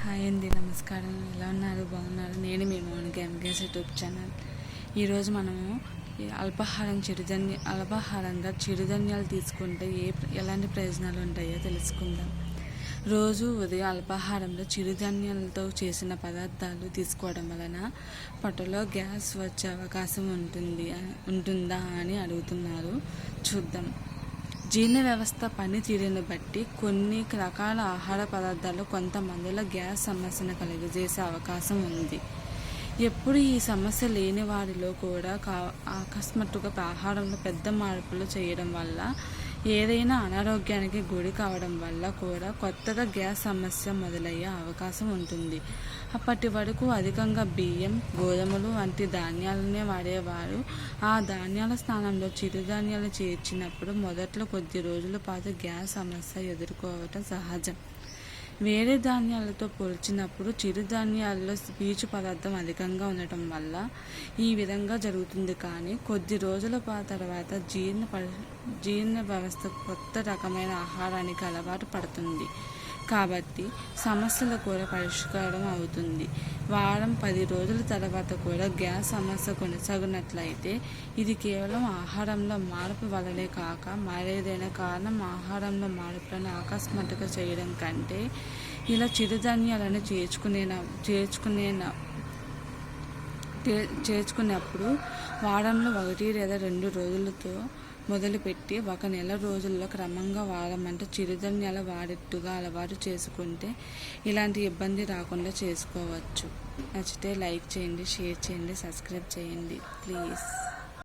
Hi అండి, నమస్కారం. ఎలా ఉన్నారు? బాగున్నారు? నేను మీ మౌనిక ఎంకేఎస్ యూట్యూబ్ ఛానల్. ఈరోజు మనము అల్పాహారంగా చిరుధాన్యాలు తీసుకుంటే ఎలాంటి ప్రయోజనాలు ఉంటాయో తెలుసుకుందాం. రోజు ఉదయం అల్పాహారంలో చిరుధాన్యాలతో చేసిన పదార్థాలు తీసుకోవడం వలన పొట్టలో గ్యాస్ వచ్చే అవకాశం ఉంటుందా అని అడుగుతున్నారు. చూద్దాం. జీర్ణ వ్యవస్థ పనితీరును బట్టి కొన్ని రకాల ఆహార పదార్థాలు కొంతమందిలో గ్యాస్ సమస్యను కలుగజేసే అవకాశం ఉంది. ఎప్పుడు ఈ సమస్య లేని వారిలో కూడా అకస్మాత్తుగా ఆహారంలో పెద్ద మార్పులు చేయడం వల్ల ఏదైనా అనారోగ్యానికి గురి కావడం వల్ల కూడా కొత్తగా గ్యాస్ సమస్య మొదలయ్యే అవకాశం ఉంటుంది. అప్పటి వరకు అధికంగా బియ్యం, గోధుమలు వంటి ధాన్యాలనే వాడేవారు ఆ ధాన్యాల స్థానంలో చిరుధాన్యాలు చేర్చినప్పుడు మొదట్లో కొద్ది రోజుల పాటు గ్యాస్ సమస్య ఎదుర్కోవటం సహజం. వేరే ధాన్యాలతో పోల్చినప్పుడు చిరుధాన్యాల్లో పీచు పదార్థం అధికంగా ఉండటం వల్ల ఈ విధంగా జరుగుతుంది. కానీ కొద్ది రోజుల తర్వాత జీర్ణ వ్యవస్థ కొత్త రకమైన ఆహారానికి అలవాటు పడుతుంది. కాబట్టి సమస్యల కూడా పరిష్కారం అవుతుంది. వారం 10 రోజుల తర్వాత కూడా గ్యాస్ సమస్య కొనసాగినట్లయితే ఇది కేవలం ఆహారంలో మార్పు వల్లనే కాక మరేదైనా కారణం ఆహారంలో మార్పులను అకస్మాత్తుగా చేయడం కంటే ఇలా చిరుధాన్యాలను చేర్చుకున్నప్పుడు వారంలో 1 లేదా 2 రోజులతో మొదలుపెట్టి 1 నెల రోజుల్లో క్రమంగా వాడమంటే చిరుధాన్యాల వాడేట్టుగా అలవాటు చేసుకుంటే ఇలాంటి ఇబ్బంది రాకుండా చేసుకోవచ్చు. నచ్చితే లైక్ చేయండి, షేర్ చేయండి, సబ్స్క్రైబ్ చేయండి ప్లీజ్.